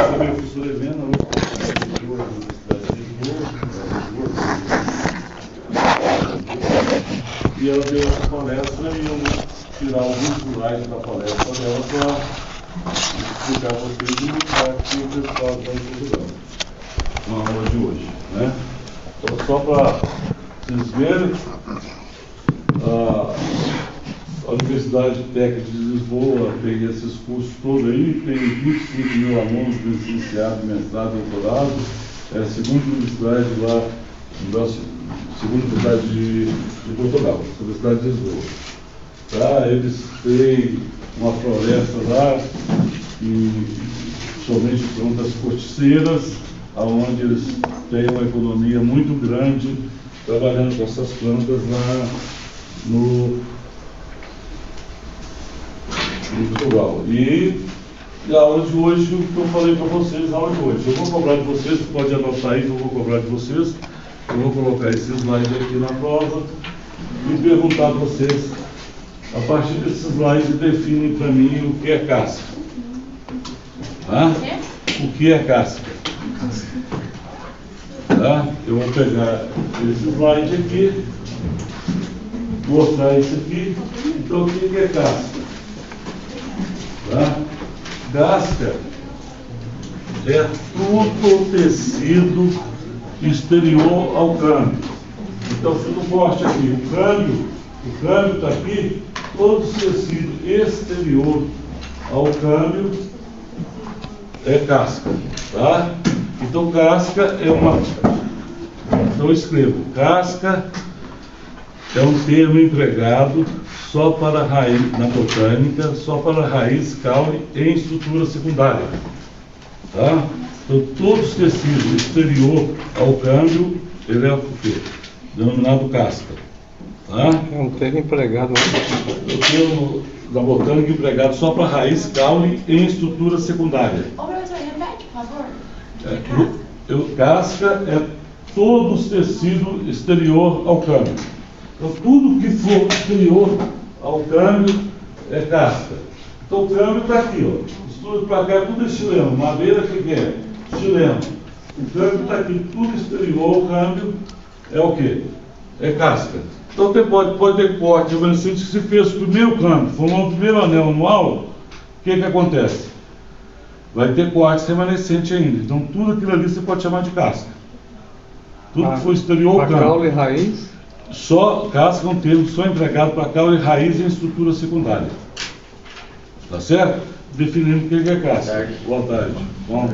sou meu professor Helena, e ela deu essa palestra e eu vou tirar alguns slides da palestra dela para explicar para vocês e mostrar que o pessoal está estudando na aula de hoje, né? Então, só para vocês verem, a Universidade Técnica de Lisboa tem esses cursos todos aí, tem 25 mil alunos licenciados, mestrado, doutorado, é a segunda universidade lá, segunda universidade de Portugal, a Universidade de Lisboa. Tá? Eles têm uma floresta lá, e somente plantas corticeiras, onde eles têm uma economia muito grande, trabalhando com essas plantas lá no Portugal. E a aula de hoje, o que eu falei para vocês, a aula de hoje, eu vou cobrar de vocês, pode anotar aí que eu vou cobrar de vocês, eu vou colocar esse slide aqui na prova e perguntar a vocês, a partir desses slides, definem para mim o que é casca. Tá? O que é casca? Tá? Eu vou pegar esse slide aqui, mostrar isso aqui. Então, o que é casca? Tá? Casca é todo o tecido exterior ao câmbio. Então, se eu corte aqui, o câmbio está aqui, todo o tecido exterior ao câmbio é casca. Tá? Então, casca é uma... Então, eu escrevo, casca é um termo empregado só para raiz, na botânica, só para raiz, caule em estrutura secundária. Tá? Então, todos os tecidos exterior ao câmbio, ele é o quê? Denominado casca. Tá? É um termo empregado. O termo da botânica empregado só para raiz, caule em estrutura secundária. Repete, por favor. Casca é todos os tecidos exterior ao câmbio. Então, tudo que for exterior ao câmbio é casca. Então, o câmbio está aqui, ó. Estudo para cá, tudo é chileno. Madeira, que é? Chileno. O câmbio está aqui, tudo exterior ao câmbio é o quê? É casca. Então, pode ter corte remanescente que se fez o primeiro câmbio, formou o primeiro anel anual, o que acontece? Vai ter corte remanescente ainda. Então, tudo aquilo ali você pode chamar de casca. Tudo que for exterior ao câmbio. Caule e raiz? Só casca é um termo só empregado para caule e raiz em estrutura secundária. Tá certo? Definindo o que é casca. Boa tarde. Bom,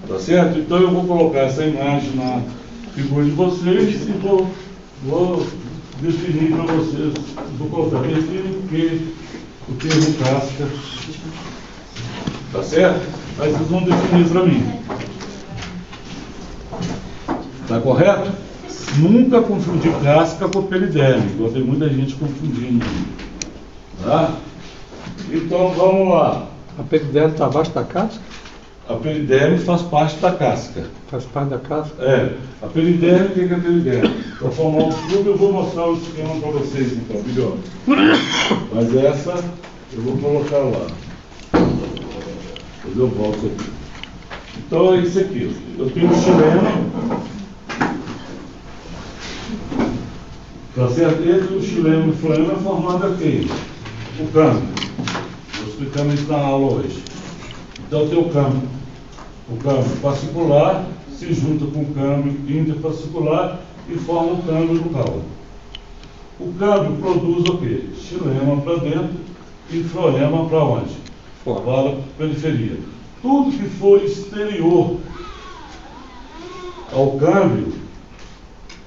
tá certo? Então eu vou colocar essa imagem na figura de vocês e vou definir para vocês. Vou colocar, define o termo casca. Tá certo? Aí vocês vão definir para mim. Tá correto? Nunca confundir casca com periderme, igual tem muita gente confundindo. Tá? Então vamos lá. A periderme está abaixo da casca? A periderme faz parte da casca. Faz parte da casca? É. A periderme, o que é a periderme? Para formar um tubo, eu vou mostrar o esquema para vocês, então, melhor. Mas essa eu vou colocar lá. Depois eu volto aqui. Então é isso aqui. Eu tenho um chileno. Tá certo? Entre o chileno e o floema formando aqui o câmbio. Estou explicando isso na aula hoje. Então tem o câmbio fascicular se junta com o câmbio interfascicular e forma o câmbio do caule. O câmbio produz o quê? Xilema para dentro e floema para onde? Fora. Para a periferia. Tudo que for exterior ao câmbio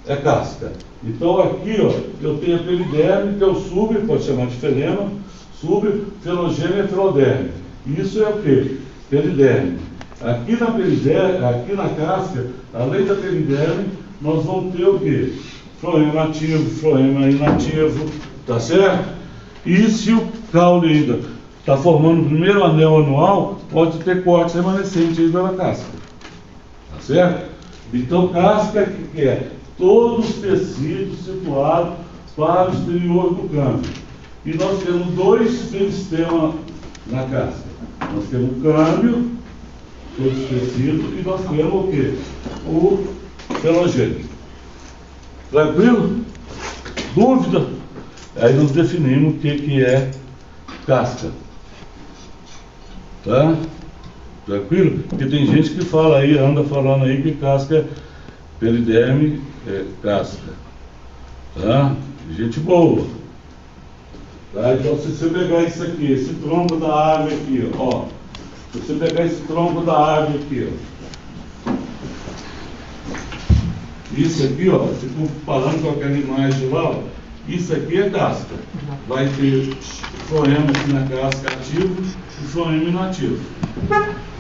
é casca. Então aqui, ó, eu tenho a periderme, que é o sub, pode chamar de felema, sub, felogênio e filoderme. Isso é o quê? Periderme. Aqui na periderme, aqui na casca, além da periderme, nós vamos ter o quê? Floema ativo, floema inativo, tá certo? E se o caule ainda está formando o primeiro anel anual, pode ter corte remanescente ainda na casca. Tá certo? Então, casca, o que é? Todos os tecidos situados para o exterior do câmbio. E nós temos dois sistemas na casca. Nós temos o câmbio todos os tecidos, e nós temos o quê? O pelogênico. Tranquilo? Dúvida? Aí nós definimos o que é casca. Tá? Tranquilo? Porque tem gente que fala aí, anda falando aí que casca é periderme, é casca. Tá? Gente boa. Tá? Então se você pegar isso aqui, esse tronco da árvore aqui, ó. Se você pegar esse tronco da árvore aqui, ó. Isso aqui, ó, se comparando com aquela imagem lá, ó, isso aqui é casca. Vai ter floema aqui na casca ativo e floema inativo.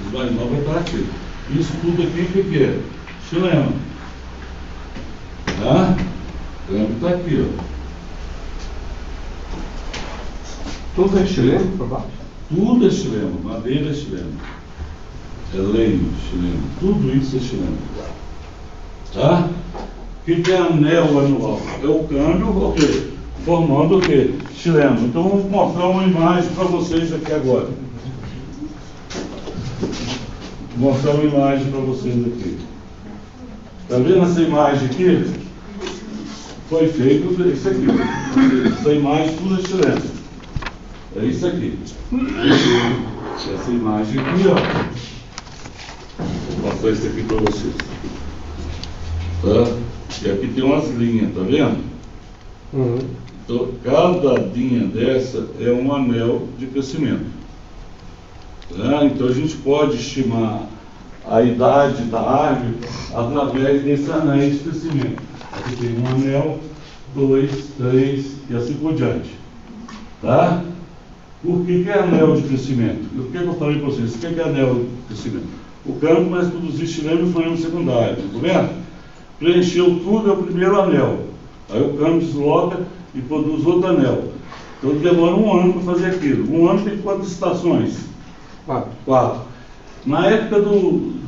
Os mais novos vai estar ativo. Isso tudo aqui, o que é? Xilema. Tá? O campo está aqui, ó. Tudo é chileno por baixo? Tudo é xilema, madeira é xilema. É lenho, xilema. Tudo isso é xilema. Tá? O que é anel anual? É o câmbio, o quê? Formando o quê? Xilema. Então vamos mostrar uma imagem para vocês aqui agora. Vou mostrar uma imagem para vocês aqui. Está vendo essa imagem aqui? Foi feito isso aqui. Essa imagem tudo é xilema. É isso aqui. Essa imagem aqui, ó. Vou passar isso aqui para vocês. Tá? E aqui tem umas linhas, tá vendo? Uhum. Então, cada linha dessa é um anel de crescimento. Tá? Então a gente pode estimar a idade da árvore através desses anéis de crescimento. Aqui tem um anel, 2, 3 e assim por diante. Tá? O que é anel de crescimento? O que eu falei para vocês? O que é anel de crescimento? O campo começa a produzir xilema e floema secundário. Tá vendo? Preencheu tudo, é o primeiro anel. Aí o campo desloca e produz outro anel. Então demora um ano para fazer aquilo. Um ano tem quantas estações? 4. Na época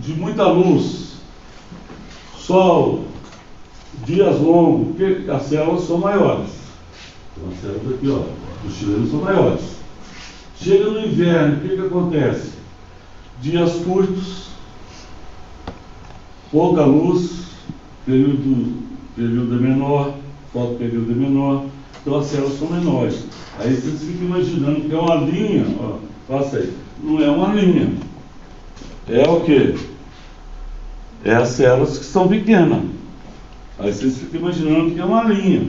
de muita luz, sol, dias longos, as células são maiores. Então as células aqui, ó, os chilenos são maiores. Chega no inverno, o que acontece? Dias curtos, pouca luz, período é menor, fotoperíodo é menor, então as células são menores. Aí vocês ficam imaginando que é uma linha, ó, faça aí, não é uma linha. É o quê? É as células que são pequenas. Aí vocês ficam imaginando que é uma linha.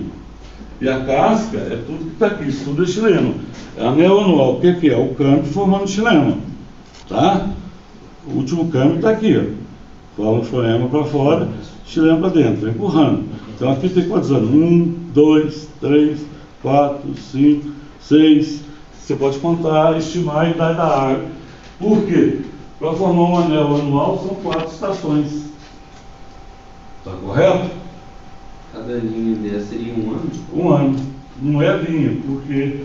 E a casca é tudo que está aqui, isso tudo é xilema. É anel anual, o que é? O câmbio formando xilema. Tá? O último câmbio está aqui, ó. Forma o floema para fora, xilema para dentro, vai empurrando. Então aqui tem quantos anos? 1, 2, 3, 4, 5, 6. Você pode contar, estimar a idade da árvore. Por quê? Para formar um anel anual são 4 estações. Está correto? Cada linha dessa seria um ano? Um ano. Não é linha, porque,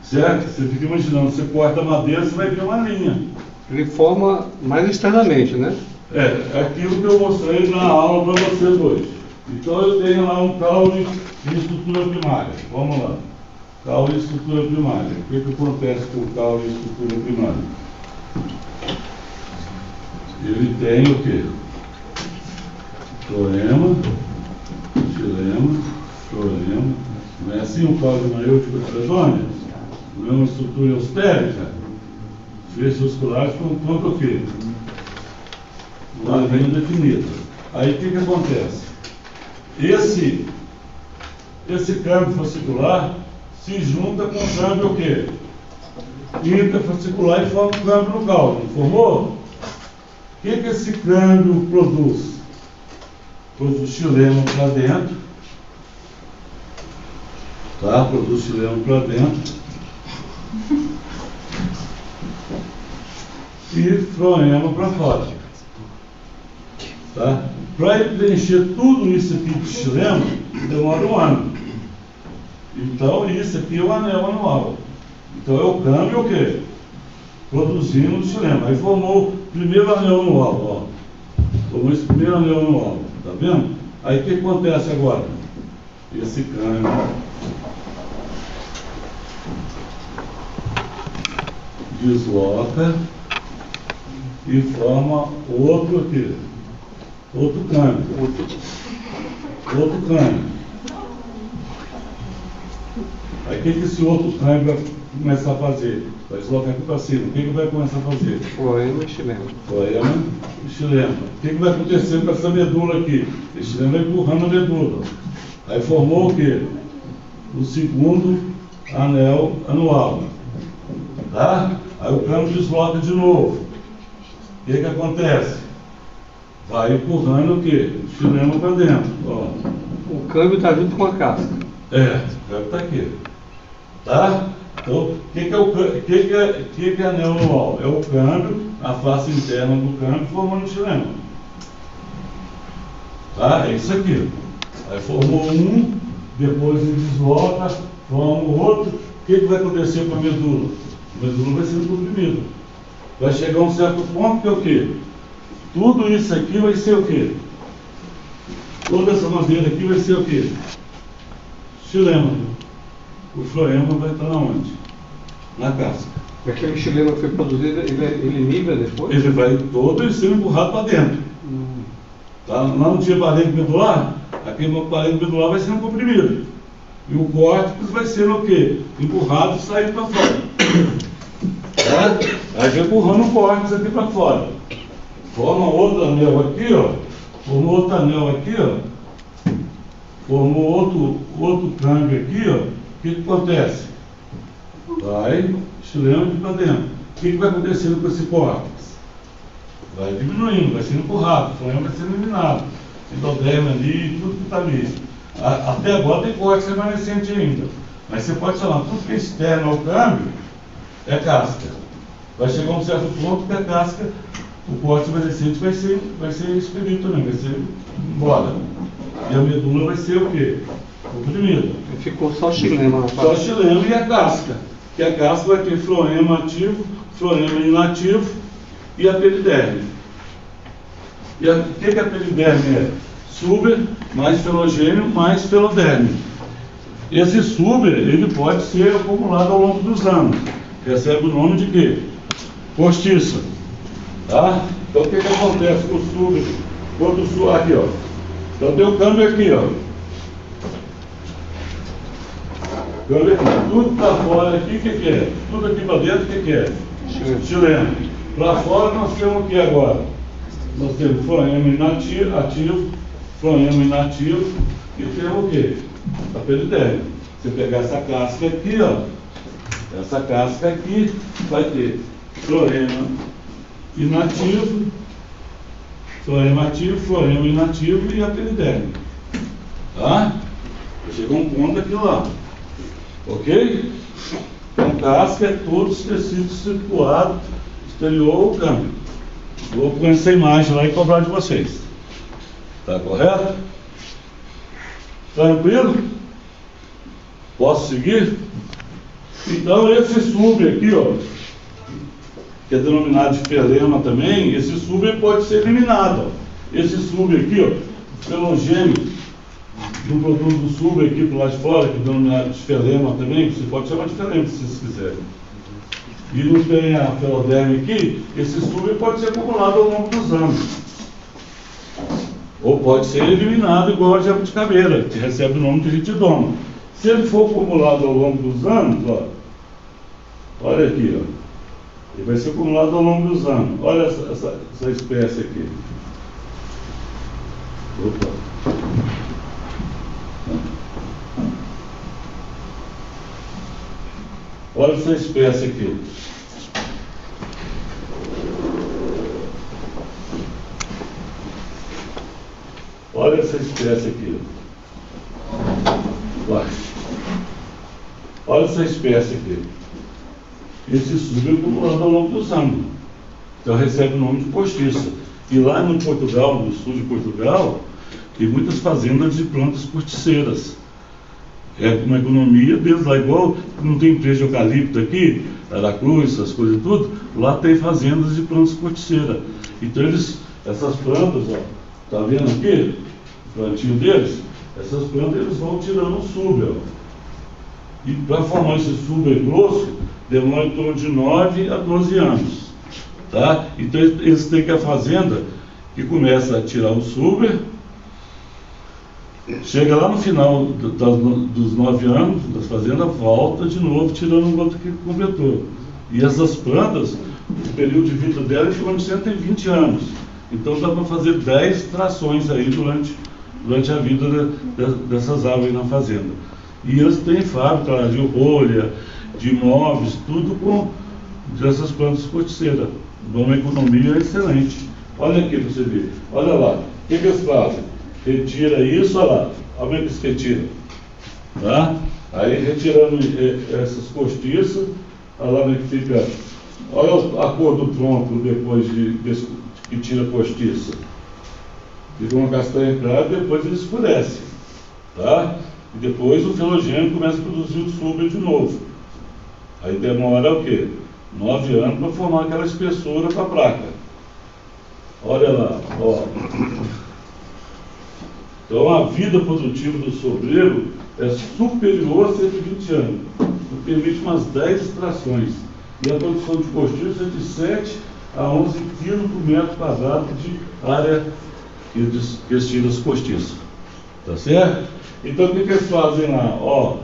certo? Você fica imaginando, você corta a madeira, você vai ver uma linha. Ele forma mais externamente, né? É aquilo que eu mostrei na aula para vocês hoje. Então eu tenho lá um caule de estrutura primária. Vamos lá. Caule de estrutura primária. O que acontece com o caule de estrutura primária? Ele tem o quê? Floema, xilema, floema. Não é assim um caule maiúsculo de Tresônia? Não é uma estrutura eustérica? Os feixes musculares contam o quê? Lá bem definida. Aí o que acontece? Esse câmbio fascicular se junta com o câmbio o quê? Interfascicular e forma o câmbio no caule. Não formou? O que esse câmbio produz? Produz xilema para dentro. Tá? Produz xilema para dentro. E floema para fora. Tá? Para ele preencher tudo isso aqui de xilema, demora um ano. Então isso aqui é o anel anual. Então é o câmbio o quê? Produzindo o xilema. Aí formou o primeiro anel anual, ó. Formou esse primeiro anel anual, tá vendo? Aí o que acontece agora? Esse câmbio desloca e forma outro aqui, outro câmbio. Outro câmbio. Aí o que esse outro câmbio vai começar a fazer? Vai deslocar aqui para cima. O que vai começar a fazer? Floema e xilema. Floema e xilema. O que vai acontecer com essa medula aqui? Esse xilema vai empurrando a medula. Aí formou o quê? O segundo anel anual. Tá? Aí o câmbio desloca de novo. O que acontece? Vai empurrando o quê? O xilema para dentro. Ó. O câmbio está junto com a casca. É, o câmbio está aqui. Tá? Então, o que é anel anual? É o câmbio, a face interna do câmbio formando o xilema. Tá? É isso aqui. Aí formou um, depois ele desloca, forma o outro. O que vai acontecer com a medula? A medula vai sendo comprimida. Vai chegar a um certo ponto que é o quê? Tudo isso aqui vai ser o quê? Toda essa madeira aqui vai ser o quê? Xilema. O floema vai estar na onde? Na casca. Aquele xilema que foi produzido, ele nível depois? Ele vai todo sendo empurrado para dentro. Tá? Lá não tinha parede medular, aquele parede medular vai sendo comprimido. E o córtex vai ser o quê? Empurrado e sair para fora. Tá? Aí vai empurrando o córtex aqui para fora. Forma outro anel aqui, ó. Formou outro anel aqui, ó. Formou outro câmbio aqui, ó. O que acontece? Vai xilema aqui para dentro. O que vai acontecendo com esse córtex? Vai diminuindo, vai sendo empurrado, o flema vai sendo eliminado. Endoderma ali, tudo que está ali. Até agora tem córtex remanescente ainda. Mas você pode falar, tudo que é externo ao câmbio é casca. Vai chegar a um certo ponto que a casca, o córtex remanescente vai ser expelido também, vai ser embora. E a medula vai ser o quê? Comprimida. Ficou só xilema na Só xilema e a casca. Que a casca vai ter floema ativo, floema inativo e a periderme. E o que a periderme é? Suber mais felogênio mais feloderme. Esse suber, ele pode ser acumulado ao longo dos anos. Recebe o nome de quê? Postiça. Tá? Então o que acontece com o suber? Quando o suber, aqui ó. Então tem o câmbio aqui ó. Câmbio aqui. Tudo para fora aqui, o que é? Tudo aqui para dentro, o que é? Xilema. Para fora nós temos o que agora? Nós temos floema inativo, ativo, floema inativo e temos o quê? A periderme. Você pegar essa casca aqui, ó. Essa casca aqui vai ter floema inativo, floema ativo, floema inativo e a periderme. Tá? Chegou um ponto aqui lá. Ok? Então casca é todos os tecidos circulados, exterior ou câmbio. Vou pôr essa imagem lá e cobrar de vocês. Tá correto? Tranquilo? Posso seguir? Então esse sub aqui, ó, que é denominado de felema também, esse sub pode ser eliminado. Ó. Esse sub aqui, ó, felogênio do produto do sub aqui pro lado de fora, que é denominado de felema também, você pode chamar de felema se vocês quiserem. E não tem a feloderme aqui, esse sub pode ser acumulado ao longo dos anos. Ou pode ser eliminado igual a jabuticabeira, que recebe o nome de ritidoma. Se ele for acumulado ao longo dos anos, ó, olha aqui, ó, ele vai ser acumulado ao longo dos anos. Olha essa espécie aqui. Opa. Olha essa espécie aqui. Olha essa espécie aqui. Vai. Olha essa espécie aqui. Esse sub é acumulado ao longo dos anos. Então recebe o nome de postiça. E lá no Portugal, no sul de Portugal, tem muitas fazendas de plantas corticeiras. É uma economia desde lá, igual não tem empresa de eucalipto aqui, Aracruz, essas coisas tudo, lá tem fazendas de plantas corticeiras. Então essas plantas, ó, tá vendo aqui? O plantio deles, essas plantas eles vão tirando o suber, ó. E para formar esse suber grosso, demora em torno de 9 a 12 anos. Tá? Então eles têm que a fazenda, que começa a tirar o super, chega lá no final dos 9 anos da fazenda, volta de novo tirando o outro que completou. E essas plantas, o período de vida delas é de 120 anos. Então dá para fazer 10 trações aí durante a vida dessas árvores na fazenda. E eles têm fábrica de rolha, de móveis, tudo com dessas plantas corticeiras. Dá uma economia excelente. Olha aqui para você ver. Olha lá. O que eles fazem? Retira isso, olha lá. Olha como é que eles retiram. Tá? Aí retirando essas cortiças, olha lá como é que fica. Olha a cor do tronco depois que tira a cortiça. Fica uma castanha clara, depois ele escurece. Tá? E depois o filogênio começa a produzir o suber de novo. Aí demora o quê? 9 anos para formar aquela espessura para a placa. Olha lá, ó. Então a vida produtiva do sobreiro é superior a 120 anos. Permite umas 10 extrações. E a produção de cortiço é de 7 a 11 kg por metro quadrado de área que eles tiram as cortiças. Tá certo? Então o que eles fazem lá? Ó,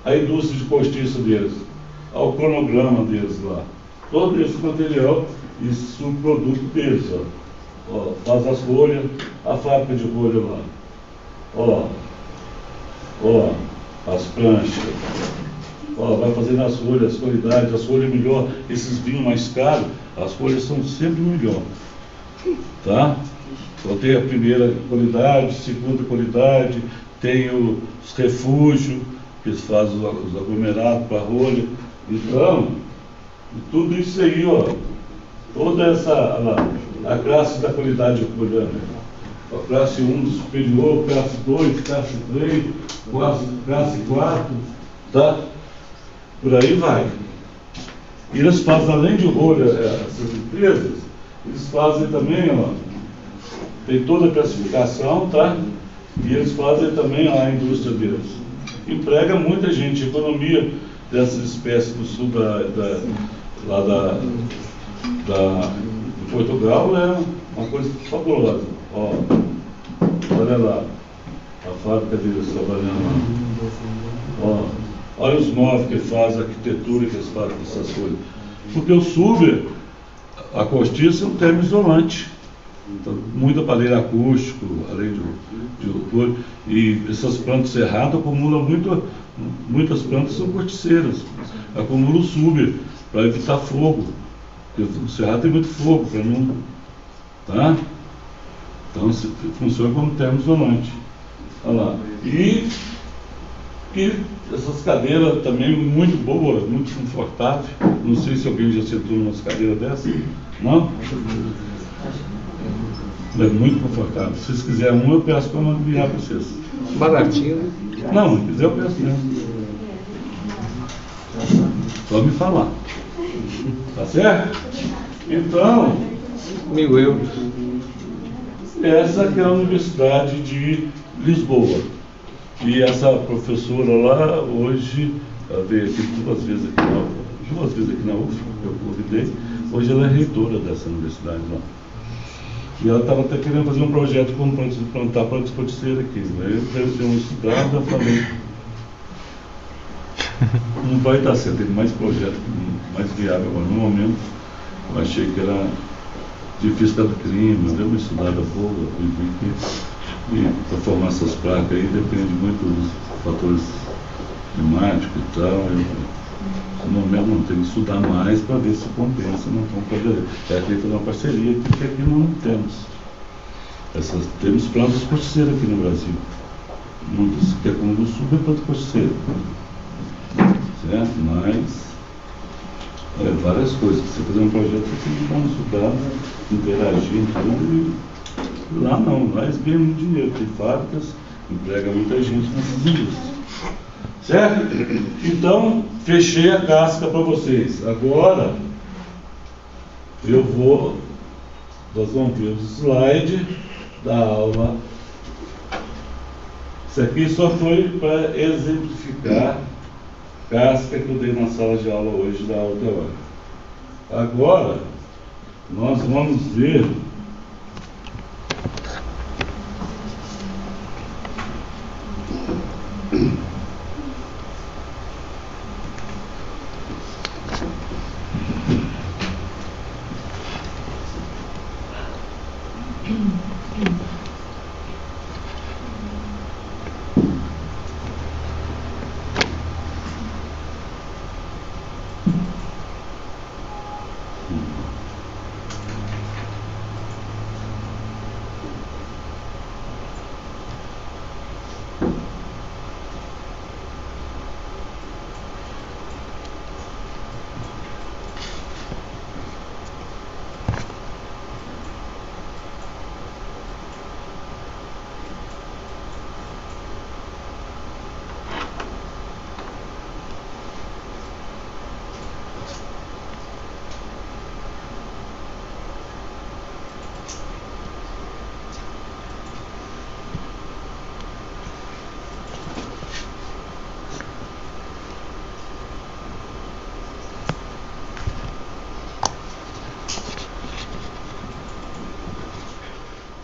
a indústria de cortiça deles, ó, o cronograma deles lá. Todo esse material e subproduto deles, ó, faz as rolhas, a fábrica de rolha lá, ó, as pranchas, ó, vai fazendo as rolhas, as qualidades, as folhas melhor, esses vinhos mais caros, as folhas são sempre melhor, tá? Então tem a primeira qualidade, segunda qualidade, tem os refúgios, que eles fazem os aglomerados para a rolha, então, tudo isso aí, ó, toda a classe da qualidade olhando, a classe 1 do superior, classe 2, classe 3, classe 4, tá? Por aí vai. E eles fazem, além de rolha, essas empresas, eles fazem também, ó, tem toda a classificação, tá? E eles fazem também a indústria deles. Emprega muita gente, a economia dessas espécies do sul de Portugal é uma coisa fabulosa. Ó, olha lá, a fábrica deles trabalhando lá. Ó, olha os móveis que eles fazem, a arquitetura que eles fazem com essas coisas. Porque o suber, a cortiça é um termo isolante. Então, muito aparelho acústico, além de e essas plantas cerradas acumulam muitas plantas são corticeiras, acumulam o suber para evitar fogo. Porque o cerrado tem muito fogo para não. Tá? Então funciona como termo isolante. Olha lá. E essas cadeiras também muito boas, muito confortáveis. Não sei se alguém já sentou numa cadeira dessa. Não? É muito confortável. Se vocês quiserem uma, eu peço para enviar para vocês. Baratinho. Não, se quiser eu peço mesmo. Só me falar. Tá certo? Então, 1.000 euros. essa que é a Universidade de Lisboa. E essa professora lá, hoje, ela veio aqui duas vezes aqui na UF, eu convidei. Hoje ela é reitora dessa universidade lá. E ela estava até querendo fazer um projeto como plantar plantas corticeiras aqui. Aí eu dei uma estudada, eu falei, não vai dar certo, tem mais projeto, mais viável agora. No momento, eu achei que era difícil cada clima, deu uma estudada boa, e para formar essas placas aí depende muito dos fatores climáticos e tal. No momento não tem que estudar mais para ver se compensa, não estão podendo. É que fazer uma parceria, porque aqui não temos. Temos plantas corticeiras aqui no Brasil. Muitas, que é como do sul, é planta corticeira. Certo? Mas várias coisas. Você fazer um projeto, você tem que dar uma estudada, interagir, tudo. E lá não, lá eles ganham muito dinheiro, tem fábricas, emprega muita gente nessas indústrias. Certo? Então, fechei a casca para vocês. Agora, nós vamos ver o slide da aula. Isso aqui só foi para exemplificar a casca que eu dei na sala de aula hoje da aula teórica. Agora, nós vamos ver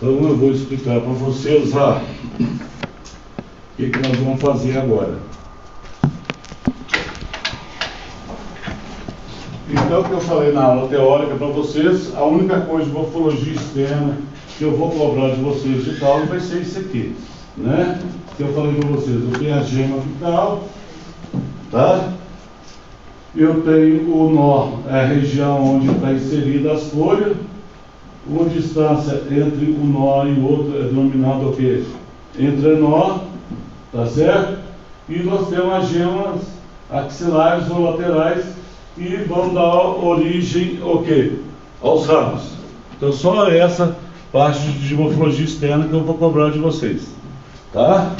Então eu vou explicar para vocês o que nós vamos fazer agora. Então, o que eu falei na aula teórica para vocês, a única coisa de morfologia externa que eu vou cobrar de vocês de cálculo vai ser isso aqui, né? Que eu falei para vocês, eu tenho a gema apical, tá? Eu tenho o nó, é a região onde está inserida as folhas. Uma distância entre um nó e o outro é denominada o quê? Entrenó, tá certo? E nós temos as gemas axilares ou laterais que vão dar origem ao quê? Aos ramos. Então só essa parte de morfologia externa que eu vou cobrar de vocês, tá?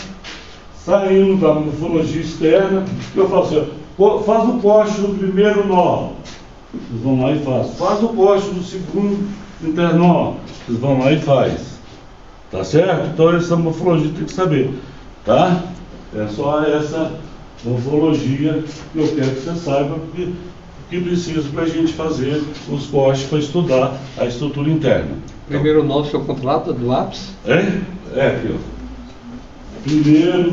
Saindo da morfologia externa, eu faço assim, ó, faz o corte do primeiro nó. Vocês vão lá e fazem. Faz o corte do segundo internó, vocês vão lá e faz, tá certo? Então essa morfologia tem que saber, tá? É só essa morfologia que eu quero que você saiba que precisa para a gente fazer os cortes para estudar a estrutura interna. Primeiro nó do seu contrato do ápice? Aqui, ó. Primeiro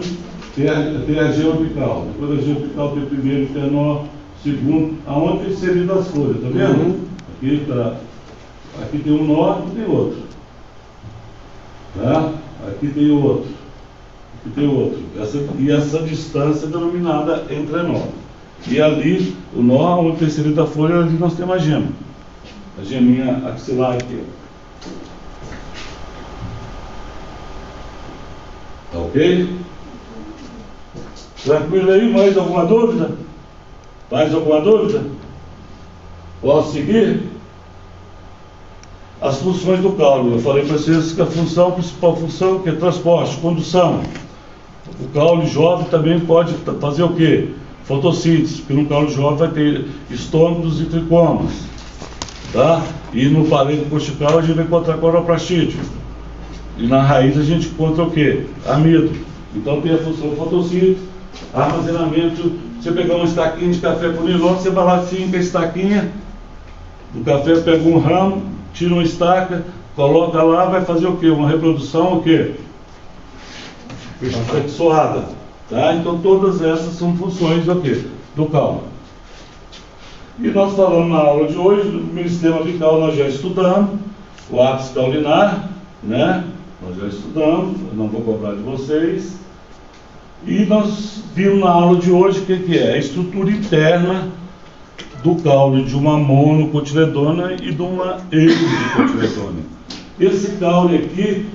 tem a gema apical, depois da gema apical tem o primeiro internó, segundo, aonde tem inserido as folhas, tá vendo? Aqui tá. Aqui tem um nó, aqui tem outro. Tá? Aqui tem outro. Aqui tem outro. Essa distância é denominada entrenó. E ali, o nó, onde tem inserido a folha, ali nós temos a gema. A geminha axilar aqui. Tá ok? Tranquilo aí? Mais alguma dúvida? Mais alguma dúvida? Posso seguir? As funções do caule. Eu falei para vocês que a principal função que é transporte, condução. O caule jovem também pode fazer o quê? Fotossíntese, porque no caule jovem vai ter estômatos e tricomas, tá? E no parede cortical a gente vai encontrar coroprastídeo. E na raiz a gente encontra o quê? Amido. Então tem a função fotossíntese, armazenamento. Você pegar uma estaquinha de café por nilon, você vai lá, finca a estaquinha do café, pega um ramo, tira uma estaca, coloca lá, vai fazer o quê? Uma reprodução o quê? Assexuada, tá? Então todas essas são funções do quê? Do caule. E nós falamos na aula de hoje do meristema apical, nós já estudamos o ápice caulinar, né? Nós já estudamos, eu não vou cobrar de vocês. E nós vimos na aula de hoje o que é? A estrutura interna do caule de uma monocotiledônia e de uma helicotiledônia. Esse caule aqui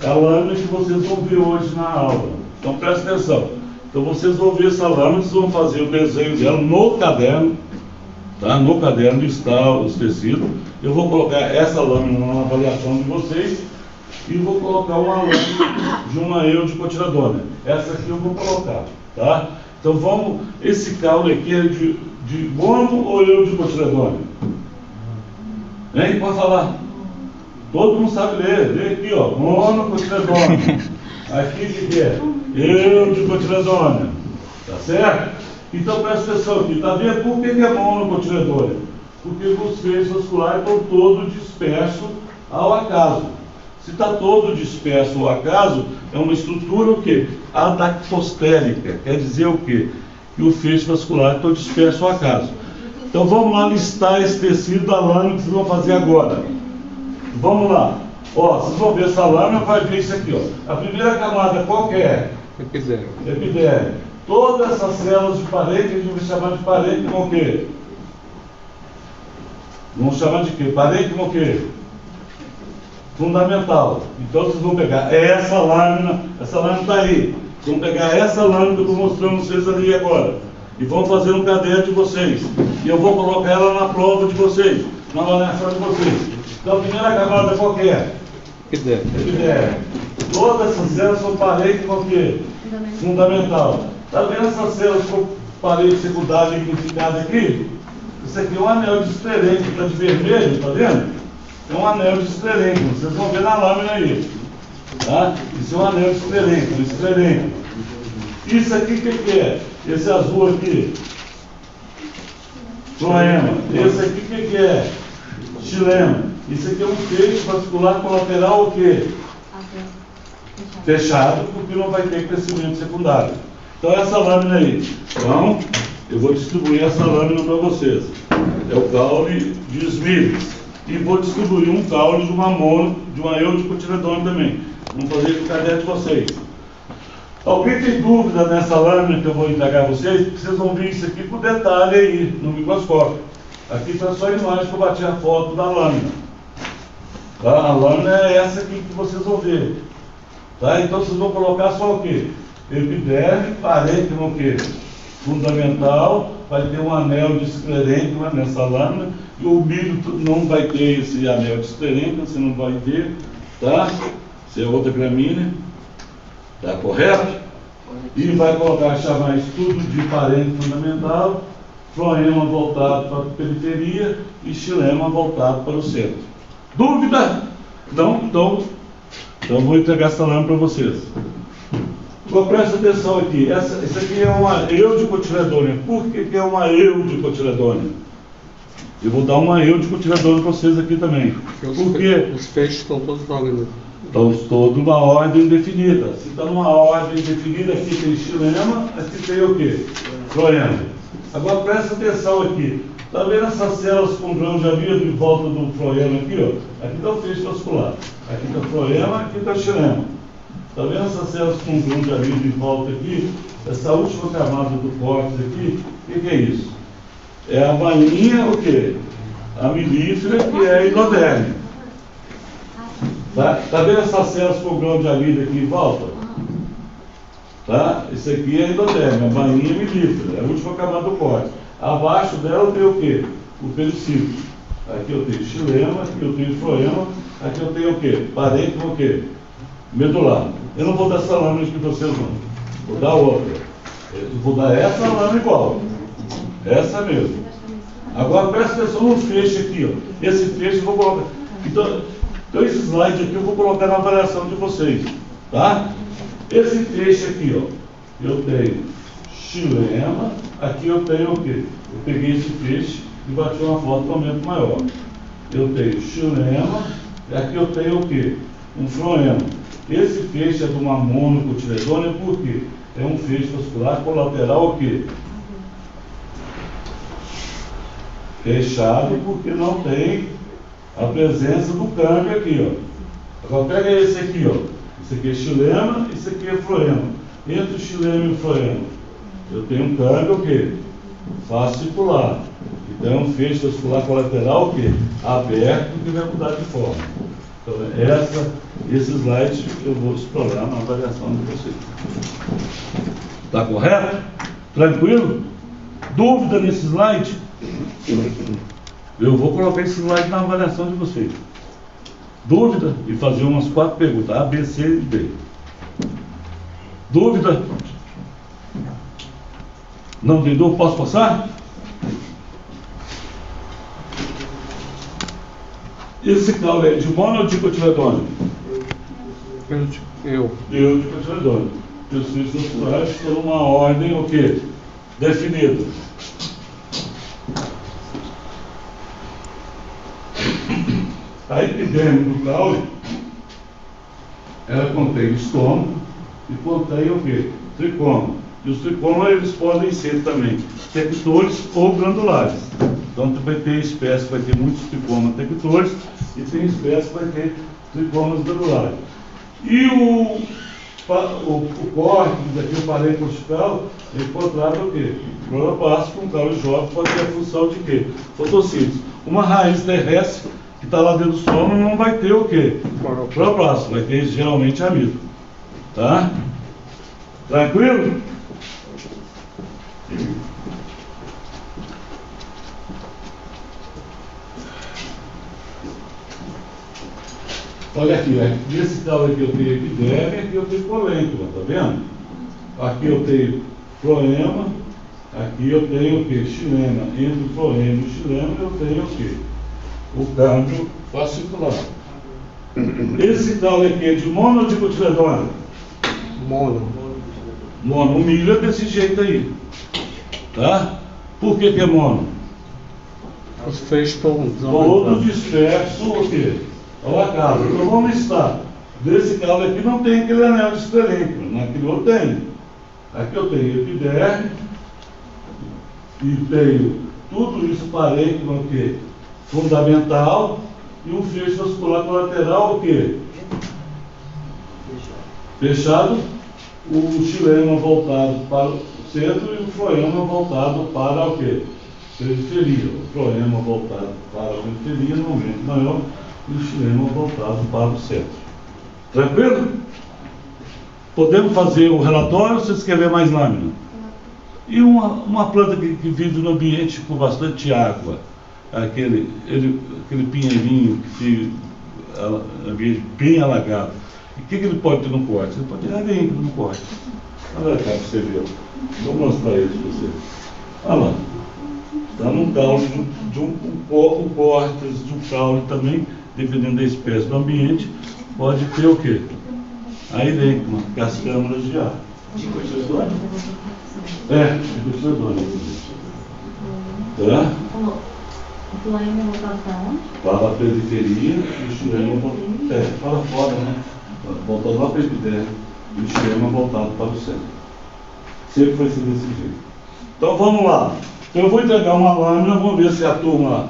é a lâmina que vocês vão ver hoje na aula. Então presta atenção. Então vocês vão ver essa lâmina, vocês vão fazer o desenho dela no caderno, tá? No caderno está os tecidos. Eu vou colocar essa lâmina na avaliação de vocês e vou colocar uma lâmina de uma helicotiledônia. Essa aqui eu vou colocar, tá? Então vamos, esse caule aqui é de mono ou helicotiledônia? Hein? Pode falar. Todo mundo sabe ler. Lê aqui, ó. Monocotiledônia. Aqui o que é? Helicotiledônia. Tá certo? Então presta atenção aqui. Tá vendo por que é monocotiledônia? porque os feixes vasculares estão todos dispersos ao acaso. Se está todo disperso ao acaso, é uma estrutura o quê? Adactostérica. Quer dizer o quê? Que o feixe vascular está disperso ao acaso. Então vamos lá listar esse tecido da lâmina que vocês vão fazer agora. Vamos lá. Ó, vocês vão ver essa lâmina, vai ver isso aqui, ó. A primeira camada qual que é? Epidérmio. Epidérmio. Todas essas células de parede, a gente vai chamar de parede com o quê? Vamos chamar de quê? Parede com o quê? Fundamental. Então vocês vão pegar essa lâmina está aí. Vocês vão pegar essa lâmina que eu estou mostrando vocês ali agora. E vão fazer um caderno de vocês. E eu vou colocar ela na prova de vocês, na avaliação de vocês. Então a primeira camada qual que é? Epidérmio. Todas essas células são parede com o quê? Fundamental. Está vendo essas células com parede secundária identificada aqui? Isso aqui é um anel de esclerênquima, que está de vermelho, está vendo? É um anel de esclerênquima, vocês vão ver na lâmina aí. Tá? Isso é um anel de esclerênquima. Isso aqui o que é? Esse azul aqui, floema. Esse aqui o que é? Xilema. Isso aqui é um feixe vascular colateral o quê? Fechado, porque não vai ter crescimento secundário. Então essa lâmina aí. Então, eu vou distribuir essa lâmina para vocês. É o caule de Smith. E vou distribuir um caule de uma mono, de uma eudicotiledônio também. Vamos fazer o caderno de vocês. Alguém tem dúvida nessa lâmina que eu vou entregar a vocês? Vocês vão ver isso aqui com detalhe aí, no microscópio. Aqui está só a imagem que eu bati a foto da lâmina. Tá? A lâmina é essa aqui que vocês vão ver. Tá? Então vocês vão colocar só o quê? Epiderme, parênquima o quê? Fundamental, vai ter um anel de esclerênquima nessa lâmina, e o milho não vai ter esse anel de esclerênquima, você não vai ter, tá? Isso é outra gramínea, tá correto? E vai colocar, chamar isso tudo de parênquima fundamental, floema voltado para a periferia e xilema voltado para o centro. Dúvida? Não? Então vou entregar essa lâmina para vocês. Agora presta atenção aqui, isso aqui é uma eudicotiledônia. Por que é uma eudicotiledônia? Eu vou dar uma eudicotiledônia para vocês aqui também. Porque os feixes estão todos na ordem. Estão todos numa ordem definida. Se está numa ordem definida, aqui tem xilema, aqui tem o quê? Floema. Agora presta atenção aqui. Está vendo essas células com grão de amido em volta do floema aqui, ó? Aqui está o feixe vascular. Aqui está o floema, aqui está o xilema. Está vendo essas células com grão de amido em volta aqui? Essa última camada do córtex aqui, o que é isso? É a bainha, o quê? A milífera, que é a endoderme. Tá vendo essas células com grão de amido aqui em volta? Tá? Isso aqui é a endoderme, a bainha milífera, é a última camada do córtex. Abaixo dela tem o quê? O periciclo. Aqui eu tenho xilema, aqui eu tenho floema, aqui eu tenho o quê? Parênquima o quê? Medular. Eu não vou dar essa lâmina aqui para vocês não. Vou dar outra. Eu vou dar essa lâmina igual. Essa mesmo. Agora presta atenção no feixe aqui, ó. Esse feixe eu vou colocar. Então esse slide aqui eu vou colocar na avaliação de vocês. Tá? Esse feixe aqui, ó. Eu tenho xilema. Aqui eu tenho o quê? Eu peguei esse feixe e bati uma foto com aumento maior. Eu tenho xilema. E aqui eu tenho o quê? Um floema. Esse feixe é de uma monocotiledônia, por quê? É um feixe vascular colateral o quê? Fechado, porque não tem a presença do câmbio aqui, ó. Agora pega esse aqui, ó. Esse aqui é xilema, esse aqui é floema. Entre o xilema e o floema, eu tenho um câmbio o quê? Fascicular. Então é um feixe vascular colateral o quê? Aberto, que vai mudar de forma. Então, esse slide eu vou explorar na avaliação de vocês. Está correto? Tranquilo? Dúvida nesse slide? Eu vou colocar esse slide na avaliação de vocês. Dúvida? E fazer umas 4 perguntas, A, B, C e D. Dúvida? Não tem dúvida? Posso passar? Esse caule é de mono ou de cotiledônio? Eu de cotiledônio. Os feixes vasculares estão numa ordem o quê? Definida. A epiderme do caule, ela contém estômago e contém o quê? Tricoma. E os tricomas, eles podem ser também tectores ou glandulares. Então, tu vai ter espécie que vai ter muitos tricomas tectores e tem espécie que vai ter tricomas glandulares. E o córtex, aqui o parênquima cortical, ele contrata o quê? Cloroplasto com caule jovem pode ter a função de quê? Fotossíntese. Uma raiz terrestre que está lá dentro do estômago não vai ter o quê? Cloroplasto, vai ter geralmente amido. Tá? Tranquilo? Olha aqui, nesse caule aqui eu tenho epiderme, aqui eu tenho polênquima, tá vendo? Aqui eu tenho floema, aqui eu tenho o que? Xilema. Entre o floema e o xilema eu tenho o que? O câmbio fascicular. Esse caule aqui é de mono ou de cotiledônio? Mono. Mono. O milho é desse jeito aí. Tá? Por que é mono? Os feixes estão Todos dispersos o quê? Ao acaso. Então vamos listar. Desse caule aqui não tem aquele anel de esclerênquima. Naquele outro tem. Aqui eu tenho epiderme e tenho tudo isso parênquima o quê? Fundamental e um feixe vascular colateral o quê? Fechado. O xilema voltado para o centro e o floema voltado para o quê? Periferia. O floema voltado para a periferia no momento maior e o xilema voltado para o centro. Tranquilo? Podemos fazer o relatório ou vocês querem ver mais lâmina? E uma planta que vive no ambiente com bastante água, aquele pinheirinho que fica ambiente bem alagado. E o que ele pode ter no corte? Ele pode ter areia no corte. Olha cá para você ver. Vou mostrar isso para você. Olha lá. Está num caule de um córtex, de um caule também, dependendo da espécie do ambiente, pode ter o quê? A irênquima, que é as câmaras de ar. De cotiledônio? É, de cotiledônio. Tá? O floema é voltado para onde? Para a periferia e o xilema para fora, né? Voltado lá para a epiderme e o xilema voltado para o centro. Sempre vai ser desse jeito. Então vamos lá. Então eu vou entregar uma lâmina, vamos ver se a turma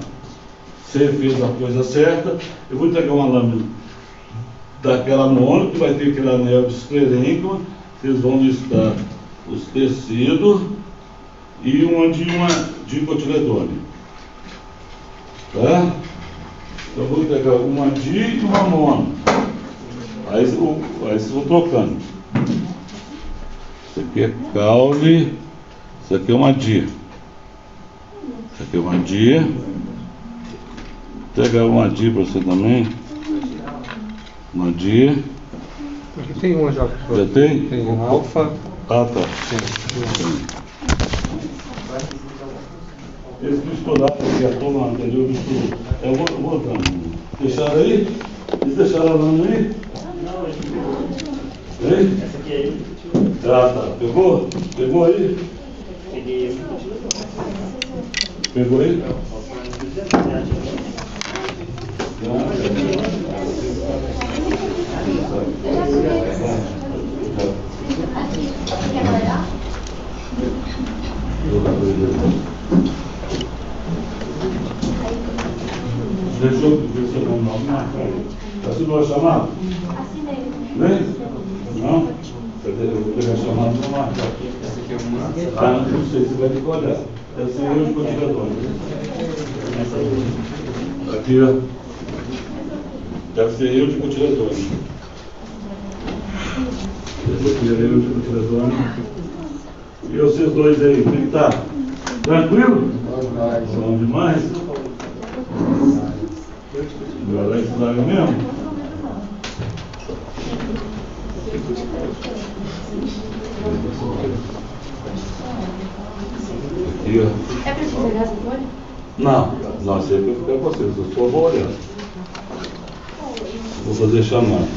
fez a coisa certa. Eu vou entregar uma lâmina daquela mono, que vai ter aquele anel de esclerênquima. Vocês vão listar os tecidos e uma de cotiledônio. Tá? Então eu vou entregar uma di e uma mono. Aí vocês vão trocando. Isso aqui é caule, isso aqui é uma di. Isso aqui é uma di. Vou pegar uma di para você também. Uma di. Aqui tem uma já. Já tem? Tem um alfa. Ah, tá. Tem. Eles misturaram aqui a turma anterior, misturou. Eu vou dando. Deixaram aí? Eles deixaram a lâmina aí? Não, Ei? essa aqui é ele. Ah, tá. Pegou? Pegou aí? Peguei esse. Pegou aí? Deixa eu ver seu nome marcado. Assinou a chamada? Assinei. Vem? Não? Eu vou pegar a chamada e vou marcar. Essa aqui é uma. Ah, não sei, você vai ter que olhar. Deve ser eu de cotiledônio. Aqui, ó. Deve ser eu de cotiledônio. Esse aqui é eu de cotiledônio. E vocês dois aí, como é que tá? Tranquilo? Bom demais? Agora é estudar mesmo? Aqui, ó. É para te pegar essa folha? Não, sei que eu ficar com vocês, eu só vou olhar. Vou fazer chamada.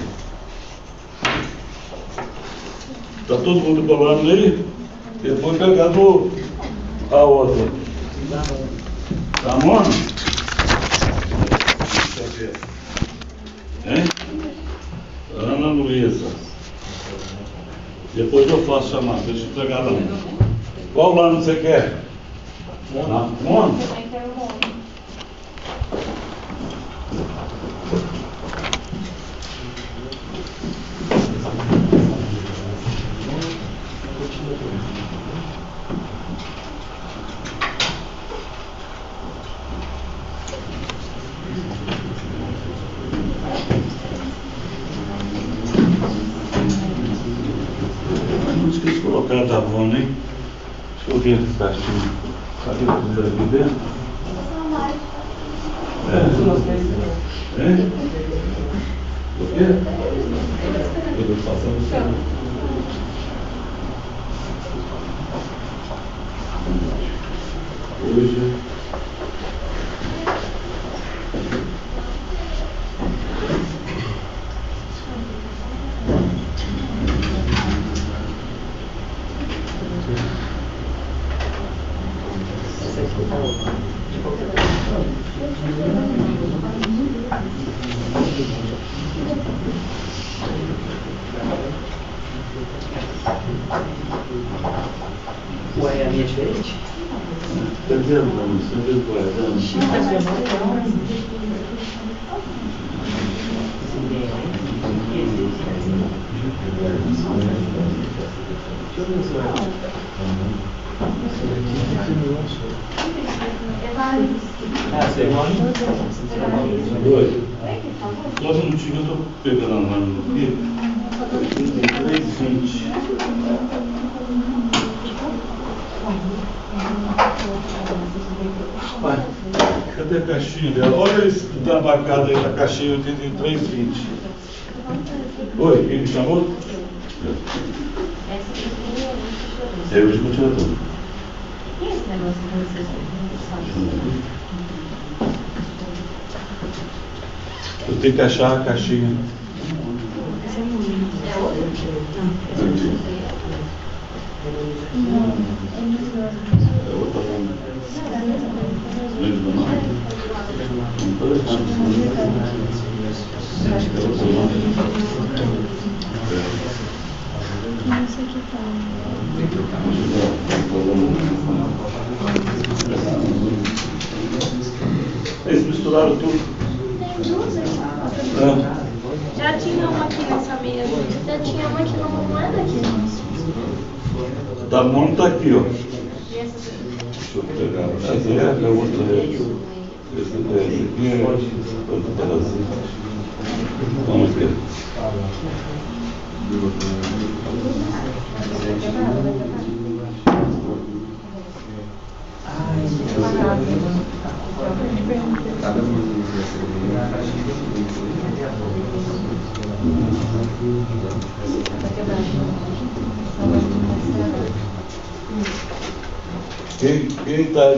Tá todo mundo colando aí? Depois pegar a outra. Tá bom? Depois eu faço chamar, deixa eu entregar lá. Qual lano você quer? Mono? Também quero o mono. Não esqueci de colocar da Avon, hein? Deixa eu ver esse caixinho. Cadê o primeiro aqui dentro? É? O quê? Eu vou passar você. Hoje. Ué, a minha é diferente? Tá vendo, Dani? Você viu qual é, Dani? Ah, sei. Dois. Só um minutinho, eu estou pegando a mão aqui. 3,20. Vai. Cadê a caixinha dela? Olha isso que está marcado aí na caixinha 83,20. Oi, quem me chamou? Eu de continuador. E esse negócio que vocês Eu tenho que achar a caixinha. É outra mão. Mesmo não? Não estou Eles misturaram tudo. Tem duas aqui. Já tinha uma aqui nessa mesa. Já tinha uma que não é daqui. Da mão tá aqui, ó. E essa daqui? Deixa eu pegar. Essa é a outra. Esse aqui é outro pedacinho. Vamos ver.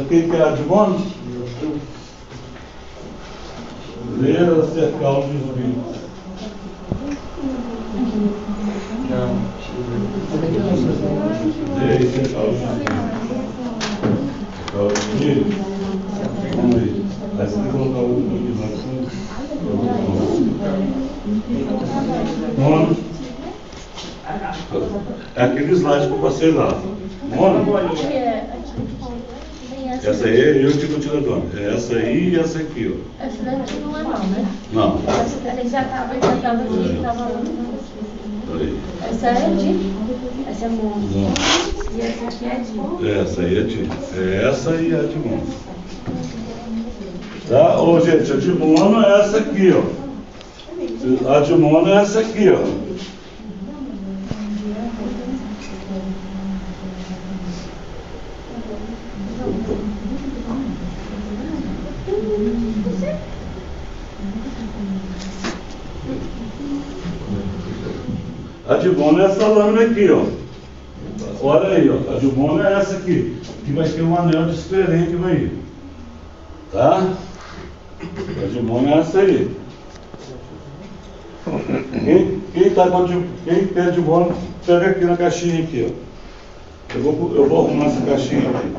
Quem que é a de bônus? Ler, acercar o desvio. Ler, acercar o desvio. Vamos ver. Aí você tem que colocar o outro aqui. Bônus. É aquele slide que eu passei lá. Bônus. Essa aí é eu que continuador. É essa aí e essa aqui, ó. Essa daqui não é não, né? Não. Essa já estava aqui, estava lá. Aí. Essa é de? Essa é monstro. Não. E essa aqui é de? Essa aí é de. É essa e a de mono. Tá? Ô, gente, a de mono é essa aqui, ó. A de mono é essa aqui, ó. A de mono é essa lâmina aqui, ó. Olha aí, ó. A de mono é essa aqui. Que vai ter um anel diferente aí. Tá? A de mono é essa aí. Quem quer de mono, pega aqui na caixinha aqui, ó. Eu vou arrumar essa caixinha aqui.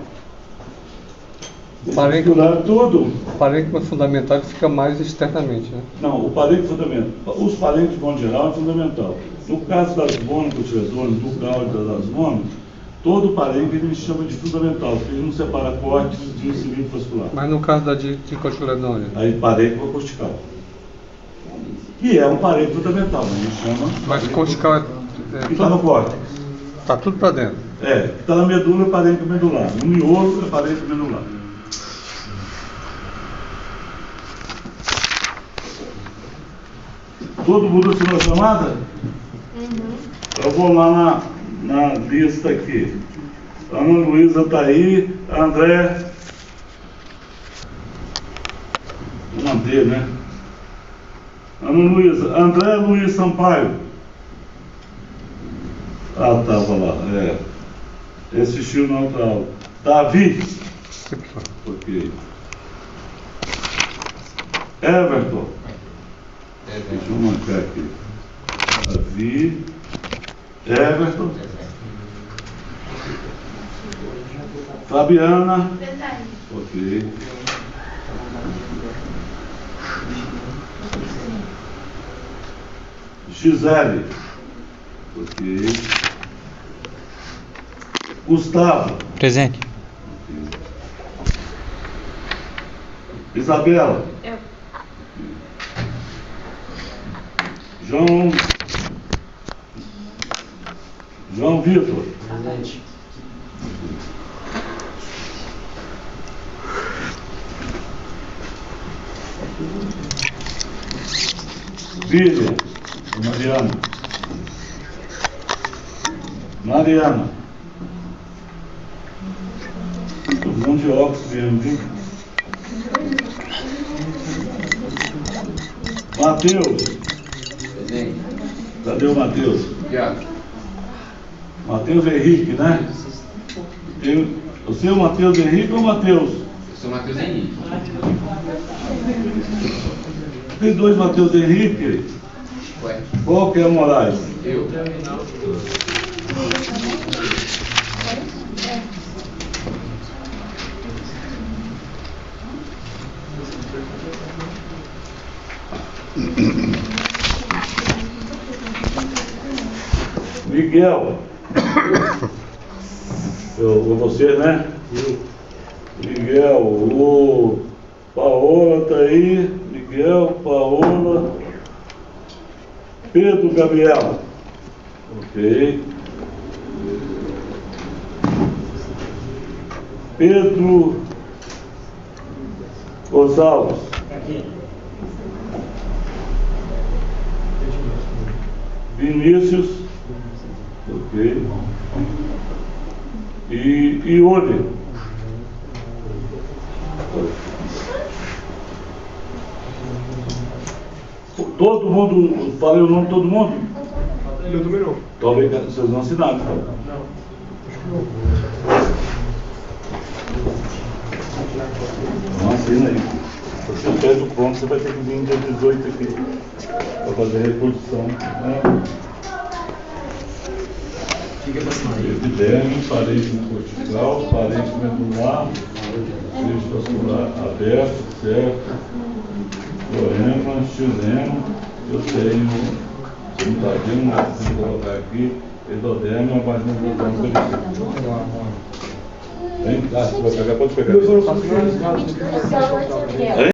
Misturar tudo. O parênquima fundamental ele fica mais externamente, né? Não, o parênquima fundamental. Os parênquimas, de modo geral, é fundamental. No caso das mônicas, do Cláudio e das mônicas, todo parênquima ele chama de fundamental, porque ele não separa cortes de cilindro vascular. Mas no caso da dicotiledônia, Aí parênquima cortical. Que é um parênquima fundamental, a gente chama. mas cortical Que está no córtex. tá tudo para dentro. É, que está na medula é parênquima medular. No miolo é parênquima medular. Todo mundo assinou a chamada? Eu vou lá na lista aqui. A Ana Luísa está aí, a André. Vou manter, né? Ana Luísa, André Luiz Sampaio. Ah, estava lá, é. Esse assistiu na outra aula. Davi. Ok. Everton. Deixa eu marcar aqui. Davi. Everton. Fabiana. Ok. Gisele. Ok. Gustavo. Presente. Isabela. Eu. João Vitor. Presente. William. Mariana. Mariana. Todo mundo de óculos mesmo, viu? Matheus. Presente. Cadê o Matheus? Tiago. Matheus Henrique, né? Você é o Matheus Henrique ou o Matheus? Eu sou o Matheus Henrique. Tem dois Matheus Henrique. Ué, Qual que é o Moraes? eu. Miguel. Você, né? Miguel, o Paola tá aí. Miguel, Paola. Pedro Gabriel. Ok. Pedro Gonçalves. Aqui. Vinícius. Ok. E Yuri. Todo mundo, falei o nome de todo mundo? Ele numerou. Talvez vocês não assinaram, então. Não assina aí. Se você pede o ponto, você vai ter que vir dia 18 aqui para fazer a reposição. Né? Fica pra cima aí. Epiderme, parede cortical, parede medular, parede vascular aberto, certo? Floema, xilema, eu tenho, você não está vendo, mas se colocar aqui, endoderme, uma vagina do dano. Vem cá, se vai pegar, pode pegar. Só antes eu quero.